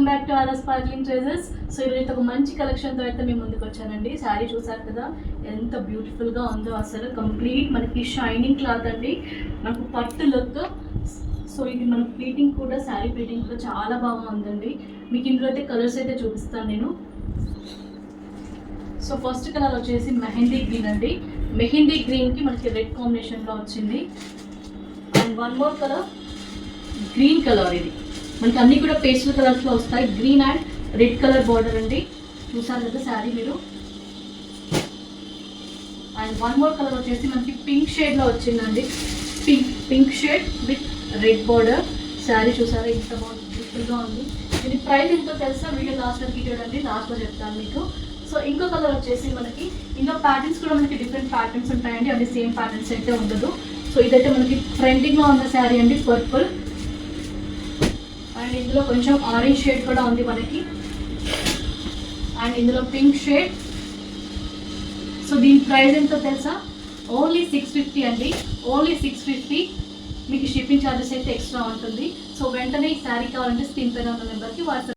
Welcome back to our sparkling treasures. So ఈరోజు ఒక మంచి కలెక్షన్తో అయితే మేము ముందుకు వచ్చానండి. శారీ చూసారు కదా ఎంత బ్యూటిఫుల్గా ఉందో, అసలు కంప్లీట్ మనకి షైనింగ్ క్లాత్ అండి, మనకు పట్టు లుక్. సో ఇది మన ప్లీటింగ్ కూడా, శారీ ప్లీటింగ్ కూడా చాలా బాగా ఉందండి. మీకు ఇందులో అయితే కలర్స్ అయితే చూపిస్తాను నేను. సో ఫస్ట్ కలర్ వచ్చేసి మెహందీ గ్రీన్ అండి. మెహందీ గ్రీన్కి మనకి రెడ్ కాంబినేషన్లో వచ్చింది. And one more colour green colour. ఇది మనకి అన్నీ కూడా పేస్టల్ కలర్స్లో వస్తాయి. Green and red colour border అండి, చూసారు కదా శారీ మీరు. అండ్ వన్ మోర్ కలర్ వచ్చేసి మనకి పింక్ షేడ్లో వచ్చిందండి. Pink shade with red border. Sari చూసారా ఇంత బాగా బ్యూటిఫుల్గా ఉంది. దీని ప్రైస్ ఎంతో తెలుసా, వీడియో లాస్ట్ వరకు చూడండి, లాస్ట్లో చెప్తాను మీకు. సో ఇంకో కలర్ వచ్చేసి మనకి ఇందులో ప్యాటర్న్స్ కూడా మనకి డిఫరెంట్ ప్యాటర్న్స్ ఉంటాయండి, అన్ని సేమ్ ప్యాటర్న్స్ అయితే ఉండదు. సో ఇదైతే మనకి ట్రెండింగ్లో ఉన్న శారీ అండి, పర్పుల్. అండ్ ఇందులో కొంచెం ఆరెంజ్ షేడ్ కూడా ఉంది మనకి. అండ్ ఇందులో పింక్ షేడ్. సో దీని ప్రైస్ ఎంతో తెలుసా, ఓన్లీ 650 అండి, ఓన్లీ 650. మీకు షిప్పింగ్ ఛార్జెస్ అయితే ఎక్స్ట్రా ఉంటుంది. సో వెంటనే ఈ శారీ కావాలంటే స్క్రీన్ పైన ఉన్న నెంబర్కి వాట్సాప్